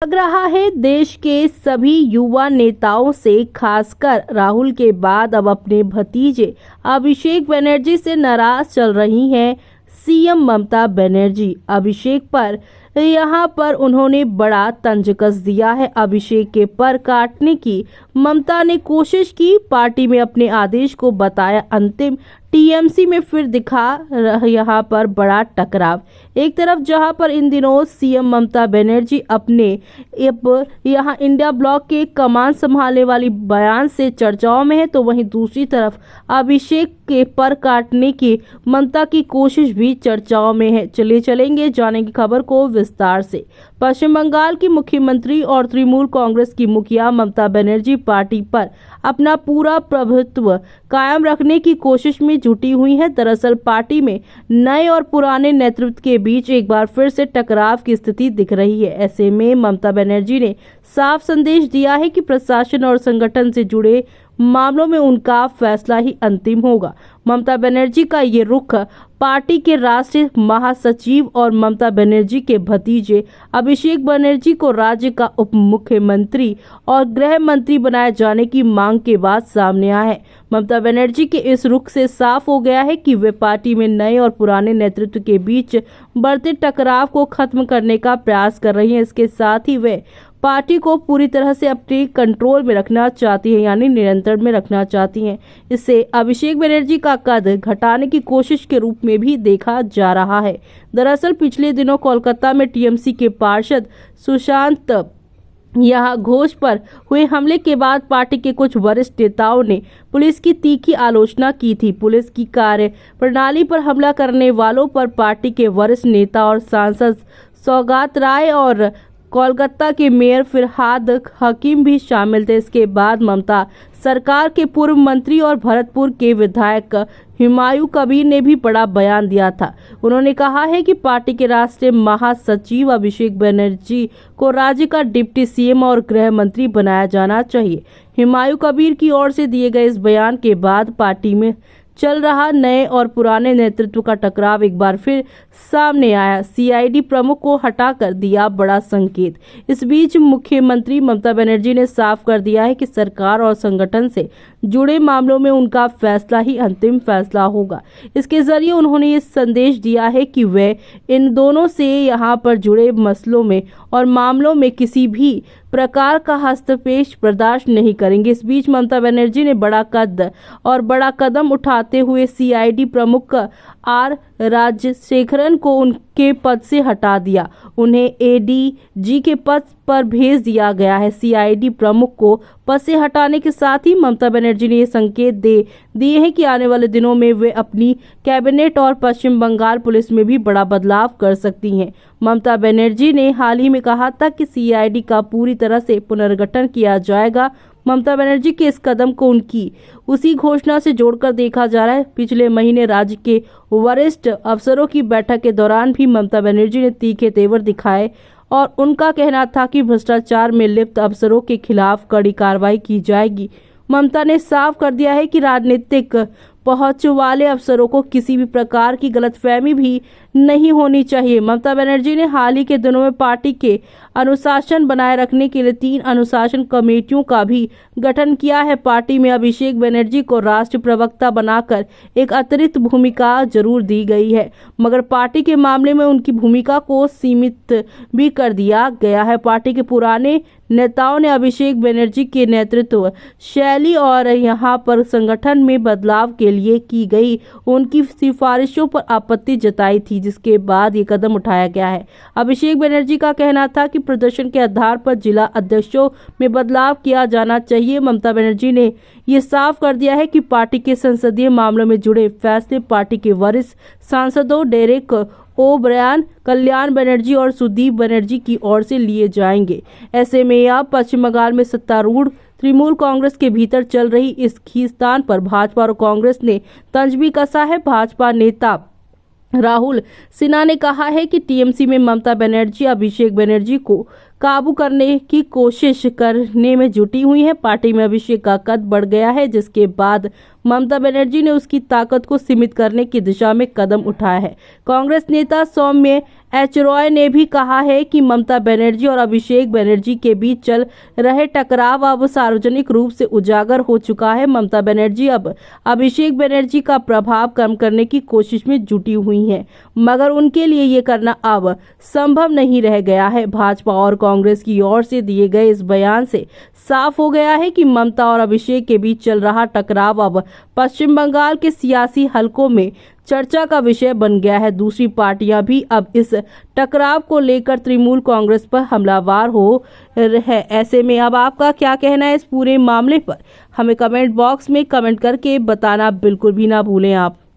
लग रहा है देश के सभी युवा नेताओं से, खासकर राहुल के बाद अब अपने भतीजे अभिषेक बनर्जी से नाराज चल रही हैं सीएम ममता बनर्जी। अभिषेक पर यहां पर उन्होंने बड़ा तंज कस दिया है। अभिषेक के पर काटने की ममता ने कोशिश की। पार्टी में अपने आदेश को बताया अंतिम। टीएमसी में फिर दिखा यहां पर बड़ा टकराव। एक तरफ जहां पर इन दिनों सीएम ममता बनर्जी अपने यहां इंडिया ब्लॉक के कमान संभालने वाली बयान से चर्चाओं में है, तो वहीं दूसरी तरफ अभिषेक के पर काटने की ममता की कोशिश भी चर्चाओं में है। चलेंगे जानेंगे खबर को विस्तार से। पश्चिम बंगाल की मुख्यमंत्री और तृणमूल कांग्रेस की मुखिया ममता बनर्जी पार्टी पर अपना पूरा प्रभुत्व कायम रखने की कोशिश में जुटी हुई है। दरअसल पार्टी में नए और पुराने नेतृत्व के बीच एक बार फिर से टकराव की स्थिति दिख रही है। ऐसे में ममता बनर्जी ने साफ संदेश दिया है कि प्रशासन और संगठन से जुड़े मामलों में उनका फैसला ही अंतिम होगा। ममता बनर्जी का ये रुख पार्टी के राष्ट्रीय महासचिव और ममता बनर्जी के भतीजे अभिषेक बनर्जी को राज्य का उप मुख्यमंत्री और गृह मंत्री बनाए जाने की मांग के बाद सामने आया है। ममता बनर्जी के इस रुख से साफ हो गया है कि वे पार्टी में नए और पुराने नेतृत्व के बीच बढ़ते टकराव को खत्म करने का प्रयास कर रही हैं। इसके साथ ही वे पार्टी को पूरी तरह से अपने कंट्रोल में रखना चाहती है, यानी नियंत्रण में रखना चाहती हैं। इससे अभिषेक बनर्जी का कद घटाने की कोशिश के रूप में भी देखा जा रहा है। दरअसल पिछले दिनों कोलकाता में टीएमसी के पार्षद सुशांत घोष पर हुए हमले के बाद पार्टी के कुछ वरिष्ठ नेताओं ने पुलिस की तीखी आलोचना की थी। पुलिस की कार्य प्रणाली पर हमला करने वालों पर पार्टी के वरिष्ठ नेता और सांसद सौगात राय और कोलकाता के मेयर फिरहाद हकीम भी शामिल थे। इसके बाद ममता सरकार के पूर्व मंत्री और भरतपुर के विधायक हुमायूं कबीर ने भी बड़ा बयान दिया था। उन्होंने कहा है कि पार्टी के राष्ट्रीय महासचिव अभिषेक बनर्जी को राज्य का डिप्टी सीएम और गृह मंत्री बनाया जाना चाहिए। हुमायूं कबीर की ओर से दिए गए इस बयान के बाद पार्टी में चल रहा नए और पुराने नेतृत्व का टकराव एक बार फिर सामने आया। सीआईडी प्रमुख को हटाकर दिया बड़ा संकेत। इस बीच मुख्यमंत्री ममता बनर्जी ने साफ कर दिया है कि सरकार और संगठन से जुड़े मामलों में उनका फैसला ही अंतिम फैसला होगा। इसके जरिए उन्होंने ये संदेश दिया है कि वे इन दोनों से यहां पर जुड़े मसलों में और मामलों में किसी भी प्रकार का हस्तक्षेप बर्दाश्त नहीं करेंगे। इस बीच ममता बनर्जी ने बड़ा कदम उठाते हुए सीआईडी प्रमुख आर राजशेखरन को उनके पद से हटा दिया। उन्हें एडीजी के पद पर भेज दिया गया है। सीआईडी प्रमुख को पद से हटाने के साथ ही ममता बनर्जी ने ये संकेत दे दिए हैं कि आने वाले दिनों में वे अपनी कैबिनेट और पश्चिम बंगाल पुलिस में भी बड़ा बदलाव कर सकती हैं। ममता बनर्जी ने हाल ही में कहा था कि सीआईडी का पूरी तरह से पुनर्गठन किया जाएगा। ममता बनर्जी के इस कदम को उनकी उसी घोषणा से जोड़कर देखा जा रहा है। पिछले महीने राज्य के वरिष्ठ अफसरों की बैठक के दौरान भी ममता बनर्जी ने तीखे तेवर दिखाए और उनका कहना था कि भ्रष्टाचार में लिप्त अफसरों के खिलाफ कड़ी कार्रवाई की जाएगी। ममता ने साफ कर दिया है कि राजनीतिक पहुंच वाले अफसरों को किसी भी प्रकार की गलतफहमी भी नहीं होनी चाहिए। ममता बनर्जी ने हाल ही के दिनों में पार्टी के अनुशासन बनाए रखने के लिए 3 अनुशासन कमेटियों का भी गठन किया है। पार्टी में अभिषेक बनर्जी को राष्ट्रीय प्रवक्ता बनाकर एक अतिरिक्त भूमिका जरूर दी गई है, मगर पार्टी के मामले में उनकी भूमिका को सीमित भी कर दिया गया है। पार्टी के पुराने नेताओं ने अभिषेक बनर्जी के नेतृत्व शैली और यहां पर संगठन में बदलाव के लिए की गई उनकी सिफारिशों पर आपत्ति जताई थी, जिसके बाद ये कदम उठाया गया है। अभिषेक बनर्जी का कहना था कि प्रदर्शन के आधार पर जिला अध्यक्षों में बदलाव किया जाना चाहिए। ममता बनर्जी ने ये साफ कर दिया है कि पार्टी के संसदीय मामलों में जुड़े फैसले पार्टी के वरिष्ठ सांसदों डेरेक ओब्रायन, कल्याण बनर्जी और सुदीप बनर्जी की ओर से लिए जाएंगे। ऐसे में अब पश्चिम बंगाल में सत्तारूढ़ तृणमूल कांग्रेस के भीतर चल रही इस खींचतान पर भाजपा और कांग्रेस ने तंज भी कसा है। भाजपा नेता राहुल सिन्हा ने कहा है कि टीएमसी में ममता बनर्जी अभिषेक बनर्जी को काबू करने की कोशिश करने में जुटी हुई हैं। पार्टी में अभिषेक का कद बढ़ गया है, जिसके बाद ममता बनर्जी ने उसकी ताकत को सीमित करने की दिशा में कदम उठाया है। कांग्रेस नेता सौम्य एच रॉय ने भी कहा है कि ममता बनर्जी और अभिषेक बनर्जी के बीच चल रहे टकराव अब सार्वजनिक रूप से उजागर हो चुका है। ममता बनर्जी अब अभिषेक बनर्जी का प्रभाव कम करने की कोशिश में जुटी हुई हैं, मगर उनके लिए ये करना अब संभव नहीं रह गया है। भाजपा और कांग्रेस की ओर से दिए गए इस बयान से साफ हो गया है कि ममता और अभिषेक के बीच चल रहा टकराव अब पश्चिम बंगाल के सियासी हलकों में चर्चा का विषय बन गया है। दूसरी पार्टियां भी अब इस टकराव को लेकर तृणमूल कांग्रेस पर हमलावर हो है। ऐसे में अब आपका क्या कहना है इस पूरे मामले पर? हमें कमेंट बॉक्स में कमेंट करके बताना बिल्कुल भी ना भूलें आप।